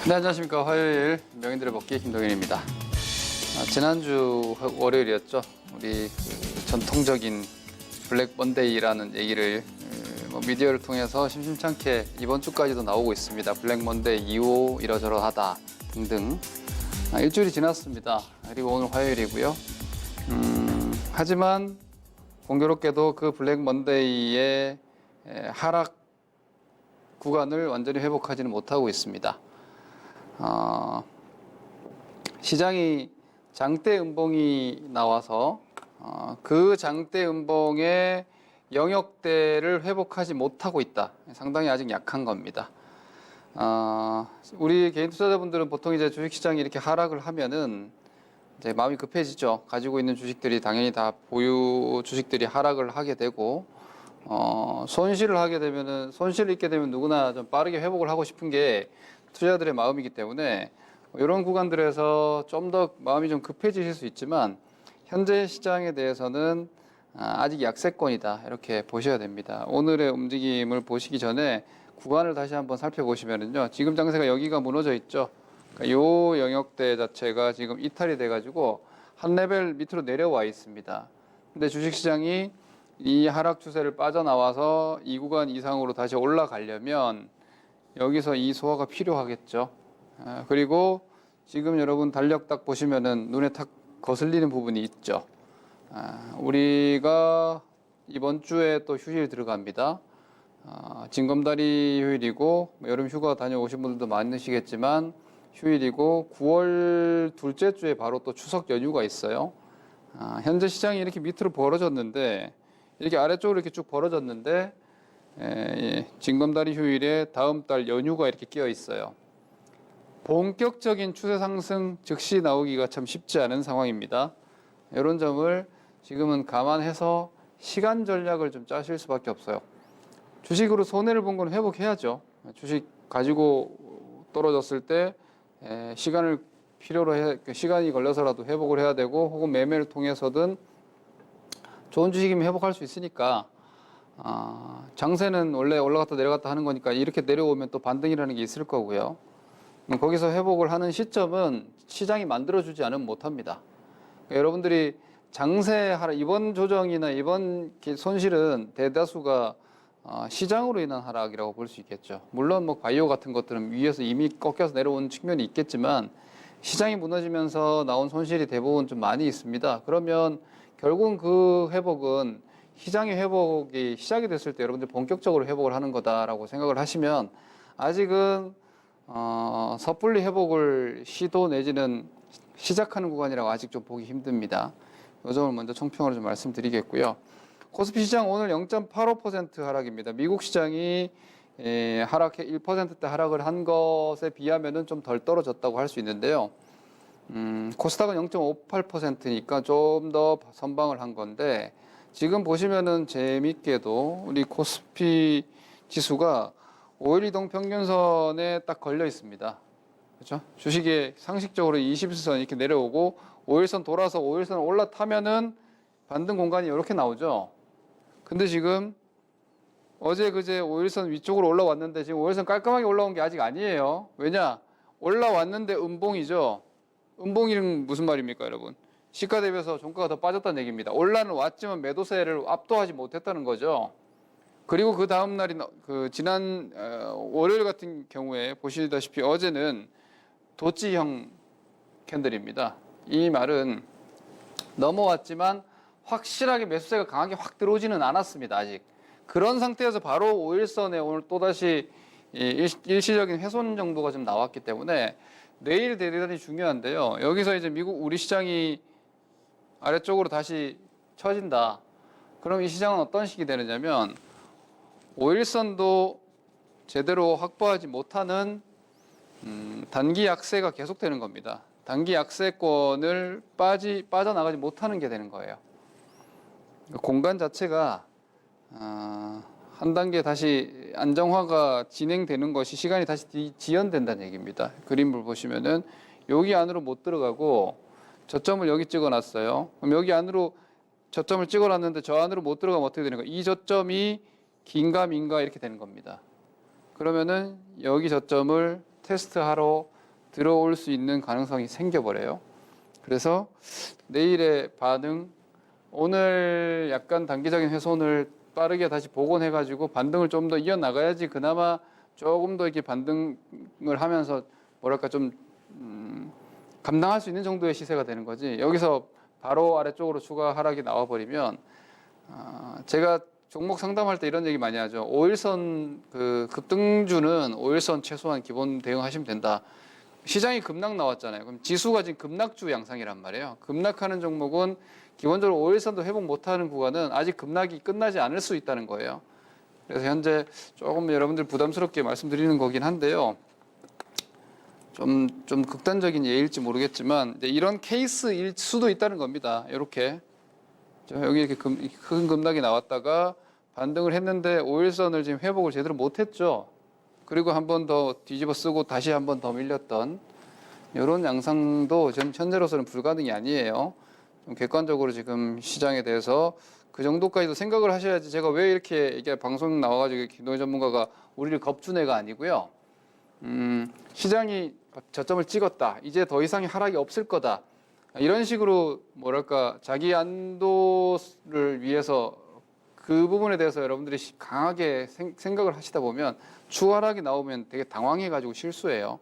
네, 안녕하십니까. 화요일 명인들의 먹기 김동현입니다. 지난주 월요일이었죠. 우리 전통적인 블랙 먼데이라는 얘기를 미디어를 통해서 심심찮게 이번 주까지도 나오고 있습니다. 블랙 먼데이 이후 이러저러하다 등등. 일주일이 지났습니다. 그리고 오늘 화요일이고요. 하지만 공교롭게도 그 블랙 먼데이의 하락 구간을 완전히 회복하지는 못하고 있습니다. 시장이 장대 음봉이 나와서 그 장대 음봉의 영역대를 회복하지 못하고 있다. 상당히 아직 약한 겁니다. 우리 개인 투자자분들은 보통 이제 주식시장이 이렇게 하락을 하면은 이제 마음이 급해지죠. 가지고 있는 주식들이 당연히 다 보유 주식들이 하락을 하게 되고 손실을 하게 되면은 손실을 입게 되면 누구나 좀 빠르게 회복을 하고 싶은 게 투자자들의 마음이기 때문에 이런 구간들에서 좀 더 마음이 좀 급해지실 수 있지만 현재 시장에 대해서는 아직 약세권이다 이렇게 보셔야 됩니다. 오늘의 움직임을 보시기 전에 구간을 다시 한번 살펴보시면은요, 지금 장세가 여기가 무너져 있죠. 그러니까 요 영역대 자체가 지금 이탈이 돼가지고 한 레벨 밑으로 내려와 있습니다. 근데 주식시장이 이 하락 추세를 빠져나와서 이 구간 이상으로 다시 올라가려면 여기서 이 소화가 필요하겠죠. 그리고 지금 여러분 달력 딱 보시면은 눈에 탁 거슬리는 부분이 있죠. 우리가 이번 주에 또 휴일 들어갑니다. 징검다리 휴일이고 여름 휴가 다녀오신 분들도 많으시겠지만 휴일이고 9월 둘째 주에 바로 또 추석 연휴가 있어요. 현재 시장이 이렇게 밑으로 벌어졌는데 이렇게 아래쪽으로 이렇게 쭉 벌어졌는데 징검다리 휴일에 다음 달 연휴가 이렇게 끼어 있어요. 본격적인 추세 상승 즉시 나오기가 참 쉽지 않은 상황입니다. 이런 점을 지금은 감안해서 시간 전략을 좀 짜실 수밖에 없어요. 주식으로 손해를 본 건 회복해야죠. 주식 가지고 떨어졌을 때 시간을 필요로 시간이 걸려서라도 회복을 해야 되고 혹은 매매를 통해서든 좋은 주식이면 회복할 수 있으니까 장세는 원래 올라갔다 내려갔다 하는 거니까 이렇게 내려오면 또 반등이라는 게 있을 거고요. 거기서 회복을 하는 시점은 시장이 만들어주지 않으면 못합니다. 그러니까 여러분들이 장세 하락, 이번 조정이나 이번 손실은 대다수가 시장으로 인한 하락이라고 볼 수 있겠죠. 물론 뭐 바이오 같은 것들은 위에서 이미 꺾여서 내려온 측면이 있겠지만 시장이 무너지면서 나온 손실이 대부분 좀 많이 있습니다. 그러면 결국은 그 회복은 시장의 회복이 시작이 됐을 때 여러분들 본격적으로 회복을 하는 거다라고 생각을 하시면 아직은 섣불리 회복을 시도 내지는 시작하는 구간이라고 아직 좀 보기 힘듭니다. 이 점을 먼저 총평으로 좀 말씀드리겠고요. 코스피 시장 오늘 0.85% 하락입니다. 미국 시장이 하락해 1%대 하락을 한 것에 비하면은 좀 덜 떨어졌다고 할 수 있는데요. 코스닥은 0.58%니까 좀 더 선방을 한 건데 지금 보시면은 재밌게도 우리 코스피 지수가 5일 이동 평균선에 딱 걸려 있습니다. 그렇죠? 주식이 상식적으로 20일선 이렇게 내려오고 5일선 돌아서 5일선 올라타면은 반등 공간이 이렇게 나오죠. 근데 지금 어제 그제 5일선 위쪽으로 올라왔는데 지금 5일선 깔끔하게 올라온 게 아직 아니에요. 왜냐? 올라왔는데 음봉이죠. 음봉이는 무슨 말입니까, 여러분? 시가 대비해서 종가가 더 빠졌다는 얘기입니다. 올라는 왔지만 매도세를 압도하지 못했다는 거죠. 그리고 그 다음 날이 지난 월요일 같은 경우에 보시다시피 어제는 도치형 캔들입니다. 이 말은 넘어왔지만 확실하게 매수세가 강하게 확 들어오지는 않았습니다. 아직. 그런 상태에서 바로 5일선에 오늘 또다시 일시적인 훼손 정도가 좀 나왔기 때문에 내일 대단히 중요한데요. 여기서 이제 미국 우리 시장이 아래쪽으로 다시 처진다. 그럼 이 시장은 어떤 식이 되느냐면 5일선도 제대로 확보하지 못하는 단기 약세가 계속되는 겁니다. 단기 약세권을 빠져나가지 못하는 게 되는 거예요. 공간 자체가 한 단계 다시 안정화가 진행되는 것이 시간이 다시 지연된다는 얘기입니다. 그림을 보시면은 여기 안으로 못 들어가고 저점을 여기 찍어놨어요. 그럼 여기 안으로 저점을 찍어놨는데 저 안으로 못 들어가면 어떻게 되는 거예요? 이 저점이 긴가 민가 이렇게 되는 겁니다. 그러면은 여기 저점을 테스트하러 들어올 수 있는 가능성이 생겨버려요. 그래서 내일의 반응, 오늘 약간 단기적인 훼손을 빠르게 다시 복원해가지고 반등을 좀 더 이어나가야지 그나마 조금 더 이렇게 반등을 하면서 뭐랄까 좀 감당할 수 있는 정도의 시세가 되는 거지. 여기서 바로 아래쪽으로 추가 하락이 나와버리면 제가 종목 상담할 때 이런 얘기 많이 하죠. 5일선 그 급등주는 5일선 최소한 기본 대응하시면 된다. 시장이 급락 나왔잖아요. 그럼 지수가 지금 급락주 양상이란 말이에요. 급락하는 종목은 기본적으로 5일선도 회복 못하는 구간은 아직 급락이 끝나지 않을 수 있다는 거예요. 그래서 현재 조금 여러분들 부담스럽게 말씀드리는 거긴 한데요. 좀 극단적인 예일지 모르겠지만 이런 케이스일 수도 있다는 겁니다. 이렇게 여기 이렇게 큰 급락이 나왔다가 반등을 했는데 5일선을 지금 회복을 제대로 못했죠. 그리고 한 번 더 뒤집어 쓰고 다시 한 번 더 밀렸던 이런 양상도 현재로서는 불가능이 아니에요. 좀 객관적으로 지금 시장에 대해서 그 정도까지도 생각을 하셔야지. 제가 왜 이렇게 이게 방송 나와가지고 김동희 전문가가 우리를 겁준 애가 아니고요. 시장이 저점을 찍었다. 이제 더 이상의 하락이 없을 거다. 이런 식으로 뭐랄까 자기 안도를 위해서 그 부분에 대해서 여러분들이 강하게 생각을 하시다 보면 추하락이 나오면 되게 당황해가지고 실수해요.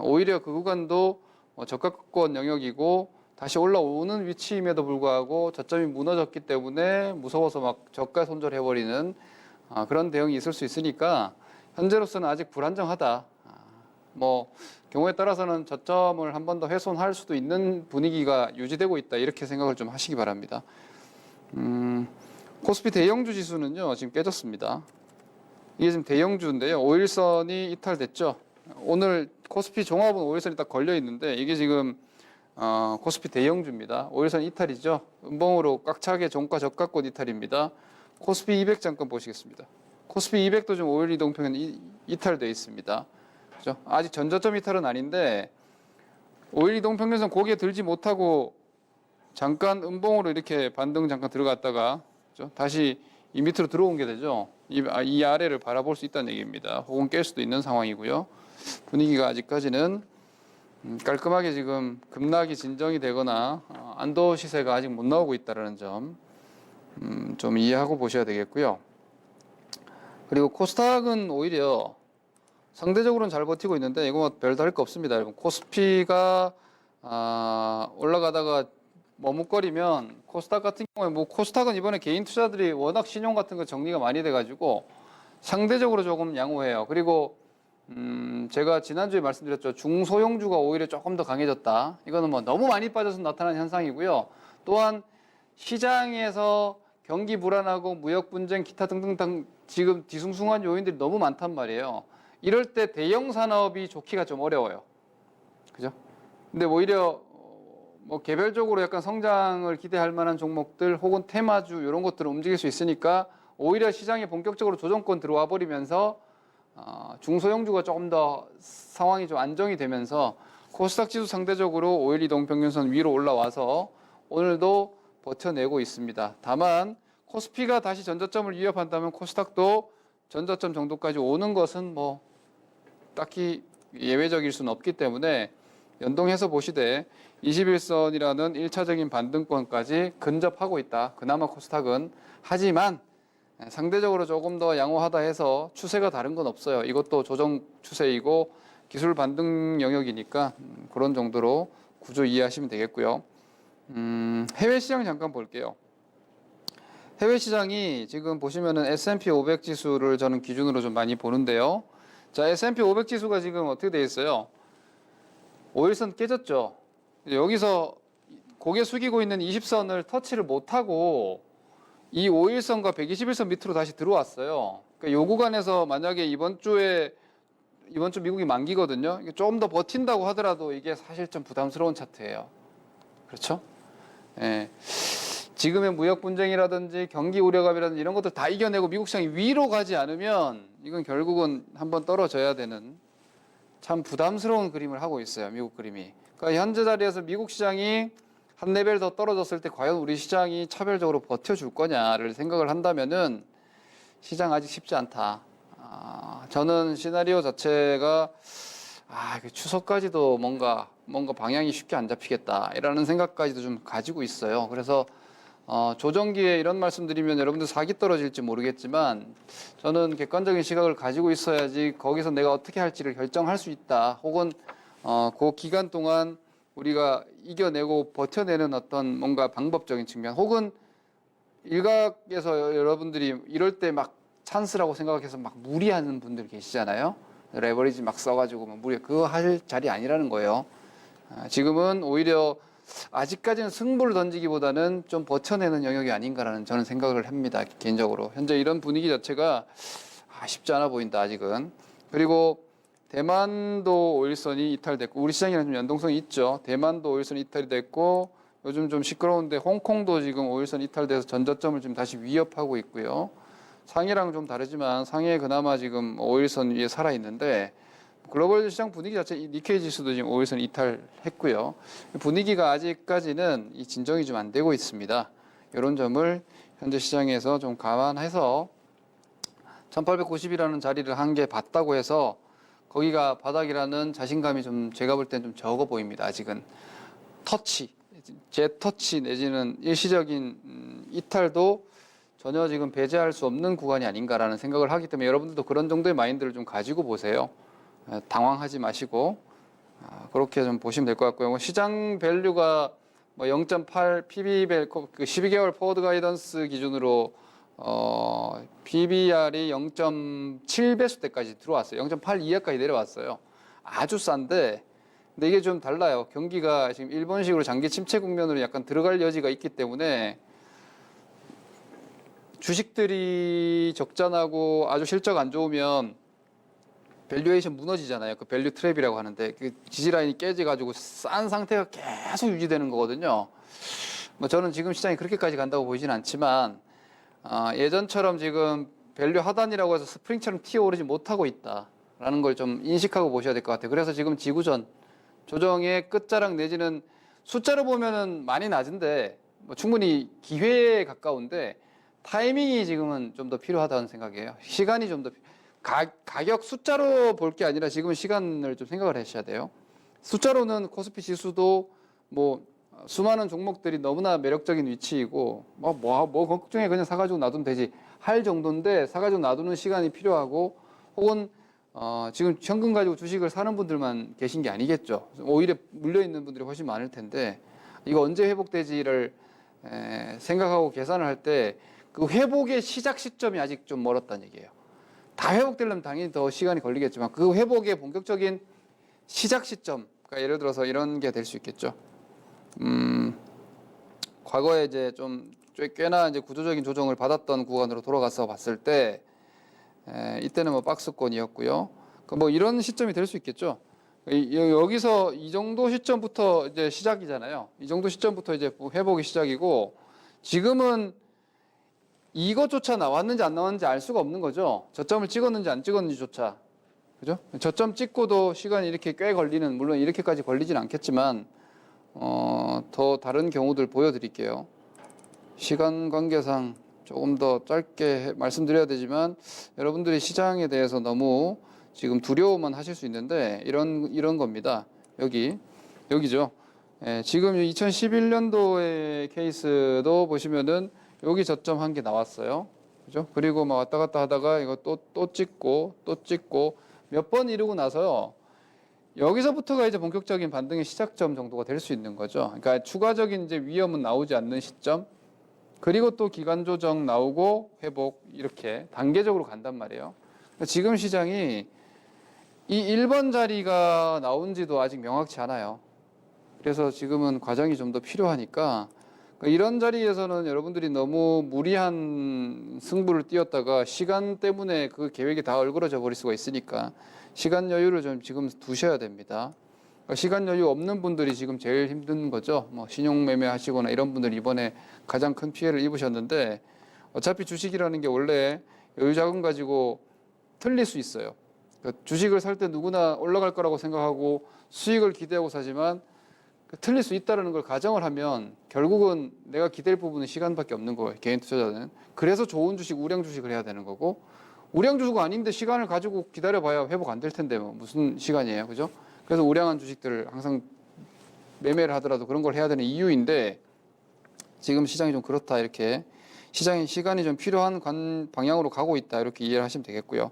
오히려 그 구간도 저가권 영역이고 다시 올라오는 위치임에도 불구하고 저점이 무너졌기 때문에 무서워서 막 저가 손절해버리는 그런 대응이 있을 수 있으니까 현재로서는 아직 불안정하다. 뭐 경우에 따라서는 저점을 한 번 더 훼손할 수도 있는 분위기가 유지되고 있다. 이렇게 생각을 좀 하시기 바랍니다. 코스피 대형주 지수는요 지금 깨졌습니다. 이게 지금 대형주인데요. 5일선이 이탈됐죠. 오늘 코스피 종합은 5일선이 딱 걸려 있는데 이게 지금 코스피 대형주입니다. 5일선 이탈이죠. 음봉으로 꽉 차게 종가 저가권 이탈입니다. 코스피 200 잠깐 보시겠습니다. 코스피 200도 지금 5일 이동평균 이탈되어 있습니다. 그죠? 아직 전저점 이탈은 아닌데 5일 이동평균선 고개 들지 못하고 잠깐 음봉으로 이렇게 반등 잠깐 들어갔다가 그죠? 다시 이 밑으로 들어온 게 되죠. 이 아래를 바라볼 수 있다는 얘기입니다. 혹은 깰 수도 있는 상황이고요. 분위기가 아직까지는 깔끔하게 지금 급락이 진정이 되거나 안도 시세가 아직 못 나오고 있다는 점 좀 이해하고 보셔야 되겠고요. 그리고 코스닥은 오히려 상대적으로는 잘 버티고 있는데 이거 뭐 별다를 거 없습니다. 여러분 코스피가 올라가다가 머뭇거리면 코스닥 같은 경우에 뭐 코스닥은 이번에 개인 투자들이 워낙 신용 같은 거 정리가 많이 돼가지고 상대적으로 조금 양호해요. 그리고 제가 지난주에 말씀드렸죠. 중소형주가 오히려 조금 더 강해졌다. 이거는 뭐 너무 많이 빠져서 나타난 현상이고요. 또한 시장에서 경기 불안하고 무역 분쟁 기타 등등 지금 뒤숭숭한 요인들이 너무 많단 말이에요. 이럴 때 대형 산업이 좋기가 좀 어려워요. 그죠? 근데 오히려 뭐 개별적으로 약간 성장을 기대할 만한 종목들 혹은 테마주 이런 것들을 움직일 수 있으니까 오히려 시장에 본격적으로 조정권 들어와 버리면서 중소형주가 조금 더 상황이 좀 안정이 되면서 코스닥 지수 상대적으로 5일 이동평균선 위로 올라와서 오늘도 버텨내고 있습니다. 다만 코스피가 다시 전저점을 위협한다면 코스닥도 전저점 정도까지 오는 것은 뭐 딱히 예외적일 수는 없기 때문에 연동해서 보시되 21선이라는 1차적인 반등권까지 근접하고 있다. 그나마 코스닥은. 하지만 상대적으로 조금 더 양호하다 해서 추세가 다른 건 없어요. 이것도 조정 추세이고 기술 반등 영역이니까 그런 정도로 구조 이해하시면 되겠고요. 해외 시장 잠깐 볼게요. 해외 시장이 지금 보시면은 S&P 500 지수를 저는 기준으로 좀 많이 보는데요. 자, S&P 500 지수가 지금 어떻게 되어 있어요? 5일선 깨졌죠. 여기서 고개 숙이고 있는 20선을 터치를 못하고 이 5일선과 121선 밑으로 다시 들어왔어요. 그러니까 요 구간에서 만약에 이번 주 미국이 만기거든요. 조금 더 버틴다고 하더라도 이게 사실 좀 부담스러운 차트예요. 그렇죠? 예. 지금의 무역 분쟁이라든지 경기 우려감이라든지 이런 것들 다 이겨내고 미국 시장이 위로 가지 않으면 이건 결국은 한번 떨어져야 되는 참 부담스러운 그림을 하고 있어요. 미국 그림이. 그러니까 현재 자리에서 미국 시장이 한 레벨 더 떨어졌을 때 과연 우리 시장이 차별적으로 버텨줄 거냐를 생각을 한다면은 시장 아직 쉽지 않다. 저는 시나리오 자체가 그 추석까지도 뭔가 방향이 쉽게 안 잡히겠다 이라는 생각까지도 좀 가지고 있어요. 그래서 조정기에 이런 말씀드리면 여러분들 사기 떨어질지 모르겠지만 저는 객관적인 시각을 가지고 있어야지 거기서 내가 어떻게 할지를 결정할 수 있다. 혹은 그 기간 동안 우리가 이겨내고 버텨내는 어떤 뭔가 방법적인 측면, 혹은 일각에서 여러분들이 이럴 때 막 찬스라고 생각해서 막 무리하는 분들 계시잖아요. 레버리지 막 써가지고 막 무리, 그거 할 자리 아니라는 거예요. 지금은 오히려 아직까지는 승부를 던지기보다는 좀 버텨내는 영역이 아닌가라는 저는 생각을 합니다. 개인적으로 현재 이런 분위기 자체가 쉽지 않아 보인다 아직은. 그리고 대만도 오일선이 이탈됐고, 우리 시장이랑 좀 연동성이 있죠. 대만도 오일선이 이탈이 됐고, 요즘 좀 시끄러운데 홍콩도 지금 오일선 이탈돼서 전저점을 지금 다시 위협하고 있고요. 상해랑 좀 다르지만 상해 그나마 지금 오일선 위에 살아 있는데, 글로벌 시장 분위기 자체 니케이 지수도 지금 오일선 이탈했고요. 분위기가 아직까지는 이 진정이 좀 안 되고 있습니다. 이런 점을 현재 시장에서 좀 감안해서 1890이라는 자리를 한 개 봤다고 해서 거기가 바닥이라는 자신감이 좀 제가 볼 땐 좀 적어 보입니다. 아직은 재터치 내지는 일시적인 이탈도 전혀 지금 배제할 수 없는 구간이 아닌가라는 생각을 하기 때문에 여러분들도 그런 정도의 마인드를 좀 가지고 보세요. 당황하지 마시고 그렇게 좀 보시면 될 것 같고요. 시장 밸류가 0.8 PB 그 12개월 포워드 가이던스 기준으로 PBR이 0.7배수대까지 들어왔어요. 0.8 이하까지 내려왔어요. 아주 싼데, 근데 이게 좀 달라요. 경기가 지금 일본식으로 장기 침체 국면으로 약간 들어갈 여지가 있기 때문에 주식들이 적자나고 아주 실적 안 좋으면 밸류에이션 무너지잖아요. 그 밸류 트랩이라고 하는데 그 지지라인이 깨져가지고 싼 상태가 계속 유지되는 거거든요. 저는 지금 시장이 그렇게까지 간다고 보이진 않지만 예전처럼 지금 밸류 하단이라고 해서 스프링처럼 튀어오르지 못하고 있다라는 걸 좀 인식하고 보셔야 될 것 같아요. 그래서 지금 지구전 조정의 끝자락 내지는 숫자로 보면은 많이 낮은데 충분히 기회에 가까운데 타이밍이 지금은 좀 더 필요하다는 생각이에요. 시간이 좀 더 가격 숫자로 볼 게 아니라 지금은 시간을 좀 생각을 하셔야 돼요. 숫자로는 코스피 지수도 수많은 종목들이 너무나 매력적인 위치이고 뭐 걱정해 그냥 사가지고 놔두면 되지 할 정도인데 사가지고 놔두는 시간이 필요하고 혹은 지금 현금 가지고 주식을 사는 분들만 계신 게 아니겠죠. 오히려 물려 있는 분들이 훨씬 많을 텐데 이거 언제 회복되지를 생각하고 계산을 할 때 그 회복의 시작 시점이 아직 좀 멀었다는 얘기예요. 다 회복되려면 당연히 더 시간이 걸리겠지만 그 회복의 본격적인 시작 시점, 그러니까 예를 들어서 이런 게 될 수 있겠죠. 과거에 이제 좀 꽤나 이제 구조적인 조정을 받았던 구간으로 돌아가서 봤을 때 이때는 박스권이었고요. 이런 시점이 될 수 있겠죠. 여기서 이 정도 시점부터 이제 시작이잖아요. 이 정도 시점부터 이제 회복이 시작이고 지금은 이것조차 나왔는지 안 나왔는지 알 수가 없는 거죠. 저점을 찍었는지 안 찍었는지조차. 그죠? 저점 찍고도 시간이 이렇게 꽤 걸리는, 물론 이렇게까지 걸리진 않겠지만, 더 다른 경우들 보여드릴게요. 시간 관계상 조금 더 짧게 말씀드려야 되지만, 여러분들이 시장에 대해서 너무 지금 두려워만 하실 수 있는데, 이런 겁니다. 여기죠. 지금 2011년도의 케이스도 보시면은, 여기 저점 한 개 나왔어요. 그죠? 그리고 왔다 갔다 하다가 이거 또 찍고 몇 번 이루고 나서요. 여기서부터가 이제 본격적인 반등의 시작점 정도가 될 수 있는 거죠. 그러니까 추가적인 이제 위험은 나오지 않는 시점. 그리고 또 기간 조정 나오고 회복 이렇게 단계적으로 간단 말이에요. 그러니까 지금 시장이 이 1번 자리가 나온지도 아직 명확치 않아요. 그래서 지금은 과정이 좀 더 필요하니까 이런 자리에서는 여러분들이 너무 무리한 승부를 띄웠다가 시간 때문에 그 계획이 다 얼그러져 버릴 수가 있으니까 시간 여유를 좀 지금 두셔야 됩니다. 시간 여유 없는 분들이 지금 제일 힘든 거죠. 신용 매매 하시거나 이런 분들이 이번에 가장 큰 피해를 입으셨는데 어차피 주식이라는 게 원래 여유 자금 가지고 틀릴 수 있어요. 주식을 살 때 누구나 올라갈 거라고 생각하고 수익을 기대하고 사지만 틀릴 수 있다는 걸 가정을 하면 결국은 내가 기댈 부분은 시간밖에 없는 거예요. 개인 투자자는. 그래서 좋은 주식, 우량 주식을 해야 되는 거고 우량 주주가 아닌데 시간을 가지고 기다려봐야 회복 안 될 텐데 뭐 무슨 시간이에요, 그죠? 그래서 우량한 주식들을 항상 매매를 하더라도 그런 걸 해야 되는 이유인데 지금 시장이 좀 그렇다 이렇게 시장의 시간이 좀 필요한 방향으로 가고 있다 이렇게 이해를 하시면 되겠고요.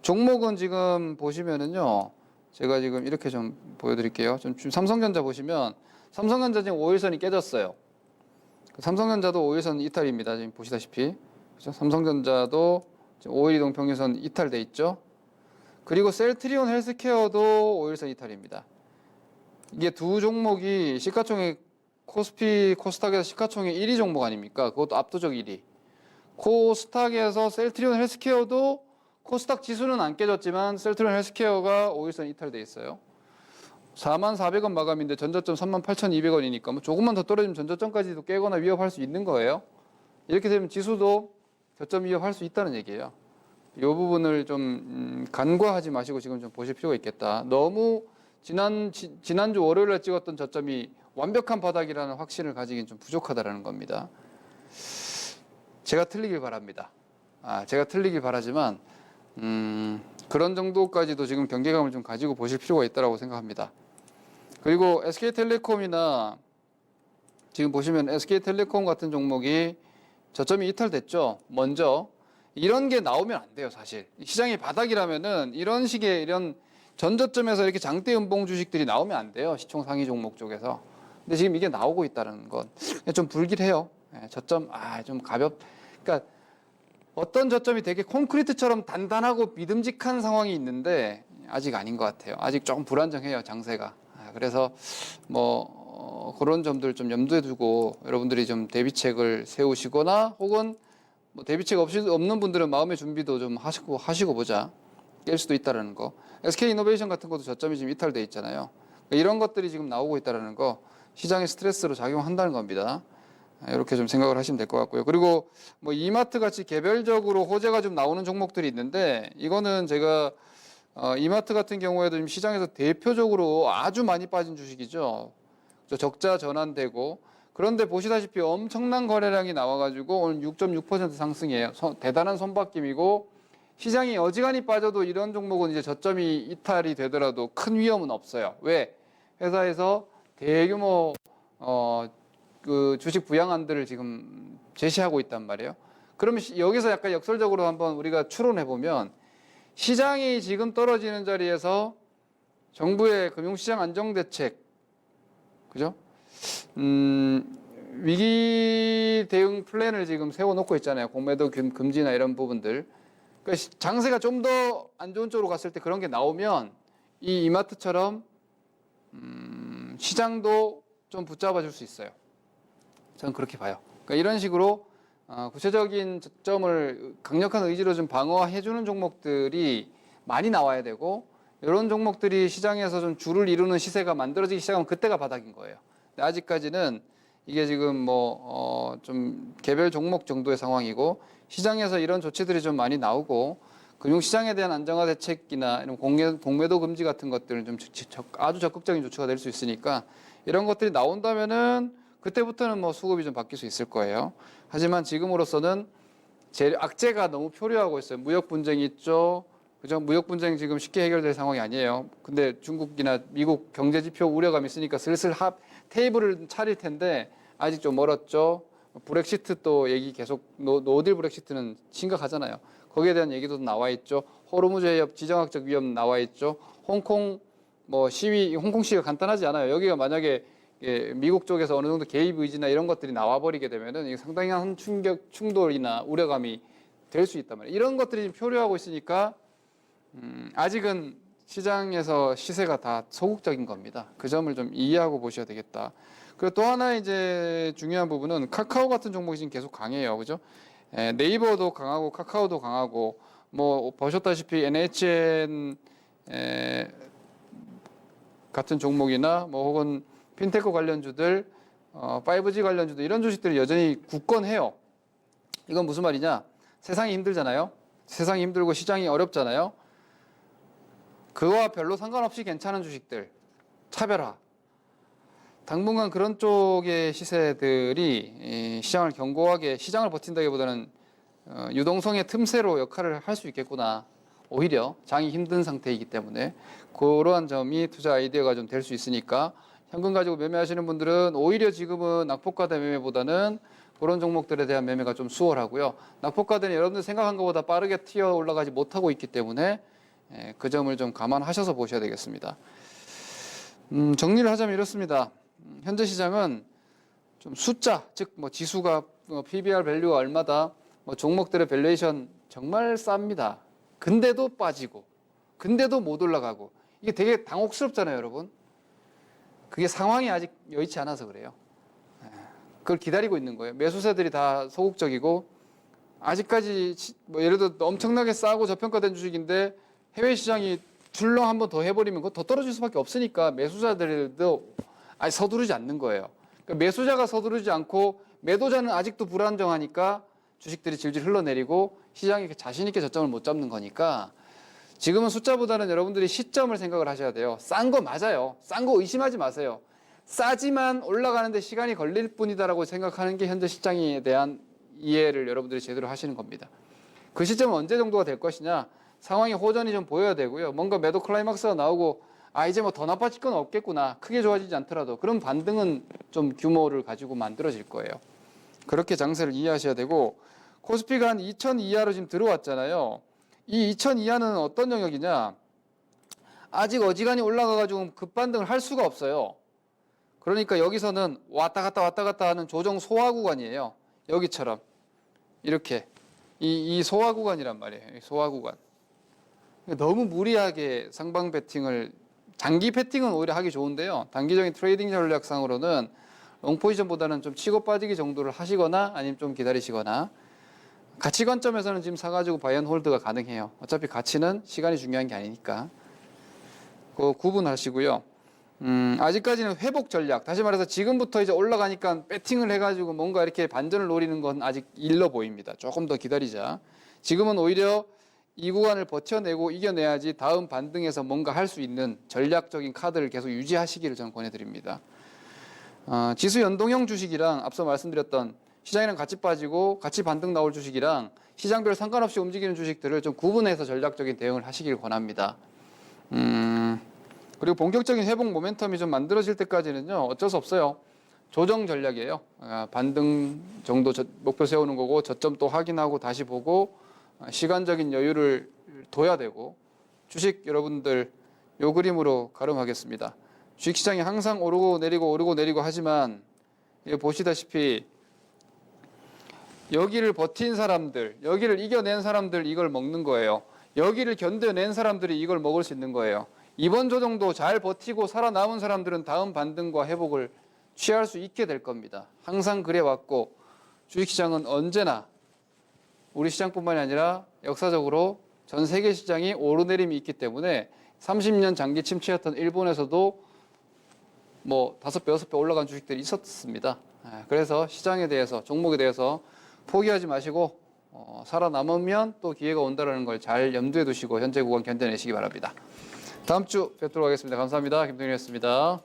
종목은 지금 보시면은요, 제가 지금 이렇게 좀 보여드릴게요. 좀 삼성전자 보시면 삼성전자 지금 5일선이 깨졌어요. 삼성전자도 5일선 이탈입니다. 지금 보시다시피 그렇죠? 삼성전자도 지금 5일 이동 평균선 이탈돼 있죠. 그리고 셀트리온 헬스케어도 5일선 이탈입니다. 이게 두 종목이 시가총액 코스피 코스닥에서 시가총액 1위 종목 아닙니까? 그것도 압도적 1위. 코스닥에서 셀트리온 헬스케어도 코스닥 지수는 안 깨졌지만 셀트리온 헬스케어가 5일선 이탈돼 있어요. 44,000원 마감인데 전저점 38,200원이니까 뭐 조금만 더 떨어지면 전저점까지도 깨거나 위협할 수 있는 거예요. 이렇게 되면 지수도 저점 위협할 수 있다는 얘기예요. 이 부분을 좀 간과하지 마시고 지금 좀 보실 필요가 있겠다. 너무 지난주 월요일에 찍었던 저점이 완벽한 바닥이라는 확신을 가지긴 좀 부족하다라는 겁니다. 제가 틀리길 바랍니다. 제가 틀리길 바라지만 그런 정도까지도 지금 경계감을 좀 가지고 보실 필요가 있다고 생각합니다. 그리고 SK텔레콤이나 지금 보시면 SK텔레콤 같은 종목이 저점이 이탈됐죠. 먼저 이런 게 나오면 안 돼요, 사실. 시장이 바닥이라면은 이런 식의 이런 전저점에서 이렇게 장대 음봉 주식들이 나오면 안 돼요, 시총 상위 종목 쪽에서. 근데 지금 이게 나오고 있다는 건 좀 불길해요. 저점 좀 그러니까 어떤 저점이 되게 콘크리트처럼 단단하고 믿음직한 상황이 있는데 아직 아닌 것 같아요. 아직 조금 불안정해요, 장세가. 그래서 뭐 그런 점들 좀 염두에 두고 여러분들이 좀 대비책을 세우시거나 혹은 뭐 대비책 없는 분들은 마음의 준비도 좀 하시고 보자. 깰 수도 있다라는 거. SK이노베이션 같은 것도 저점이 지금 이탈돼 있잖아요. 이런 것들이 지금 나오고 있다라는 거, 시장의 스트레스로 작용한다는 겁니다. 이렇게 좀 생각을 하시면 될 것 같고요. 그리고 뭐 이마트 같이 개별적으로 호재가 좀 나오는 종목들이 있는데 이거는 제가 이마트 같은 경우에도 지금 시장에서 대표적으로 아주 많이 빠진 주식이죠. 적자 전환되고, 그런데 보시다시피 엄청난 거래량이 나와가지고 오늘 6.6% 상승이에요. 대단한 손바뀜이고, 시장이 어지간히 빠져도 이런 종목은 이제 저점이 이탈이 되더라도 큰 위험은 없어요. 왜? 회사에서 대규모 그 주식 부양안들을 지금 제시하고 있단 말이에요. 그러면 여기서 약간 역설적으로 한번 우리가 추론해 보면, 시장이 지금 떨어지는 자리에서 정부의 금융시장 안정대책, 그죠? 위기 대응 플랜을 지금 세워놓고 있잖아요. 공매도 금지나 이런 부분들. 그러니까 장세가 좀 더 안 좋은 쪽으로 갔을 때 그런 게 나오면 이 이마트처럼 시장도 좀 붙잡아 줄 수 있어요. 저는 그렇게 봐요. 그러니까 이런 식으로 구체적인 저점을 강력한 의지로 좀 방어해주는 종목들이 많이 나와야 되고, 이런 종목들이 시장에서 좀 줄을 이루는 시세가 만들어지기 시작하면 그때가 바닥인 거예요. 근데 아직까지는 이게 지금 좀 개별 종목 정도의 상황이고, 시장에서 이런 조치들이 좀 많이 나오고, 금융시장에 대한 안정화 대책이나 이런 공매도 금지 같은 것들은 좀 아주 적극적인 조치가 될 수 있으니까, 이런 것들이 나온다면은 그때부터는 뭐 수급이 좀 바뀔 수 있을 거예요. 하지만 지금으로서는 악재가 너무 표류하고 있어요. 무역 분쟁이 있죠. 그죠? 무역 분쟁 지금 쉽게 해결될 상황이 아니에요. 근데 중국이나 미국 경제 지표 우려감이 있으니까 슬슬 테이블을 차릴 텐데 아직 좀 멀었죠. 브렉시트 또 얘기 계속 노딜 브렉시트는 심각하잖아요. 거기에 대한 얘기도 나와 있죠. 호르무즈 해협 지정학적 위험 나와 있죠. 홍콩 홍콩 시위가 간단하지 않아요. 여기가 만약에 미국 쪽에서 어느 정도 개입 의지나 이런 것들이 나와버리게 되면은 이게 상당한 충돌이나 우려감이 될 수 있단 말이에요. 이런 것들이 지금 표류하고 있으니까 아직은 시장에서 시세가 다 소극적인 겁니다. 그 점을 좀 이해하고 보셔야 되겠다. 그리고 또 하나 이제 중요한 부분은 카카오 같은 종목이 지금 계속 강해요. 그죠? 네이버도 강하고 카카오도 강하고, 뭐 보셨다시피 NHN 같은 종목이나 뭐 혹은 핀테크 관련주들, 5G 관련주들, 이런 주식들이 여전히 굳건해요. 이건 무슨 말이냐? 세상이 힘들잖아요. 세상이 힘들고 시장이 어렵잖아요. 그와 별로 상관없이 괜찮은 주식들, 차별화. 당분간 그런 쪽의 시세들이 시장을 견고하게, 시장을 버틴다기보다는 유동성의 틈새로 역할을 할 수 있겠구나. 오히려 장이 힘든 상태이기 때문에 그러한 점이 투자 아이디어가 좀 될 수 있으니까 현금 가지고 매매하시는 분들은 오히려 지금은 낙폭과대 매매보다는 그런 종목들에 대한 매매가 좀 수월하고요. 낙폭과대는 여러분들 생각한 것보다 빠르게 튀어 올라가지 못하고 있기 때문에 그 점을 좀 감안하셔서 보셔야 되겠습니다. 정리를 하자면 이렇습니다. 현재 시장은 좀 숫자, 즉 뭐 지수가 PBR 밸류가 얼마다, 뭐 종목들의 밸류에이션 정말 쌉니다. 근데도 빠지고, 근데도 못 올라가고, 이게 되게 당혹스럽잖아요, 여러분. 그게 상황이 아직 여의치 않아서 그래요. 그걸 기다리고 있는 거예요. 매수세들이 다 소극적이고, 아직까지 뭐 예를 들어 엄청나게 싸고 저평가된 주식인데 해외 시장이 출렁 한번 더 해버리면 그거 더 떨어질 수밖에 없으니까 매수자들도 서두르지 않는 거예요. 그러니까 매수자가 서두르지 않고 매도자는 아직도 불안정하니까 주식들이 질질 흘러내리고 시장이 자신 있게 저점을 못 잡는 거니까 지금은 숫자보다는 여러분들이 시점을 생각을 하셔야 돼요. 싼 거 맞아요. 싼 거 의심하지 마세요. 싸지만 올라가는데 시간이 걸릴 뿐이다라고 생각하는 게 현재 시장에 대한 이해를 여러분들이 제대로 하시는 겁니다. 그 시점은 언제 정도가 될 것이냐? 상황이 호전이 좀 보여야 되고요. 뭔가 매도 클라이막스가 나오고 이제 뭐 더 나빠질 건 없겠구나. 크게 좋아지지 않더라도 그런 반등은 좀 규모를 가지고 만들어질 거예요. 그렇게 장세를 이해하셔야 되고 코스피가 한 2000 이하로 지금 들어왔잖아요. 이 2000 이하는 어떤 영역이냐? 아직 어지간히 올라가가지고 급반등을 할 수가 없어요. 그러니까 여기서는 왔다 갔다 하는 조정 소화 구간이에요. 여기처럼 이렇게 이 소화 구간이란 말이에요. 소화 구간. 너무 무리하게 상방 배팅을 장기 배팅은 오히려 하기 좋은데요. 단기적인 트레이딩 전략상으로는 롱 포지션보다는 좀 치고 빠지기 정도를 하시거나 아니면 좀 기다리시거나 가치 관점에서는 지금 사가지고 바이 앤 홀드가 가능해요. 어차피 가치는 시간이 중요한 게 아니니까. 그거 구분하시고요. 아직까지는 회복 전략. 다시 말해서 지금부터 이제 올라가니까 배팅을 해가지고 뭔가 이렇게 반전을 노리는 건 아직 일러 보입니다. 조금 더 기다리자. 지금은 오히려 이 구간을 버텨내고 이겨내야지 다음 반등에서 뭔가 할 수 있는 전략적인 카드를 계속 유지하시기를 저는 권해드립니다. 지수 연동형 주식이랑 앞서 말씀드렸던 시장이랑 같이 빠지고 같이 반등 나올 주식이랑 시장별 상관없이 움직이는 주식들을 좀 구분해서 전략적인 대응을 하시길 권합니다. 그리고 본격적인 회복 모멘텀이 좀 만들어질 때까지는요, 어쩔 수 없어요. 조정 전략이에요. 반등 정도 목표 세우는 거고, 저점 또 확인하고 다시 보고, 시간적인 여유를 둬야 되고, 주식 여러분들 요 그림으로 가름하겠습니다. 주식시장이 항상 오르고 내리고 하지만, 보시다시피, 여기를 버틴 사람들, 여기를 이겨낸 사람들 이걸 먹는 거예요. 여기를 견뎌낸 사람들이 이걸 먹을 수 있는 거예요. 이번 조정도 잘 버티고 살아남은 사람들은 다음 반등과 회복을 취할 수 있게 될 겁니다. 항상 그래왔고 주식시장은 언제나 우리 시장뿐만이 아니라 역사적으로 전 세계 시장이 오르내림이 있기 때문에 30년 장기 침체였던 일본에서도 뭐 5배, 6배 올라간 주식들이 있었습니다. 그래서 시장에 대해서, 종목에 대해서 포기하지 마시고 살아남으면 또 기회가 온다는 걸 잘 염두에 두시고 현재 구간 견뎌내시기 바랍니다. 다음 주 뵙도록 하겠습니다. 감사합니다. 김동현이었습니다.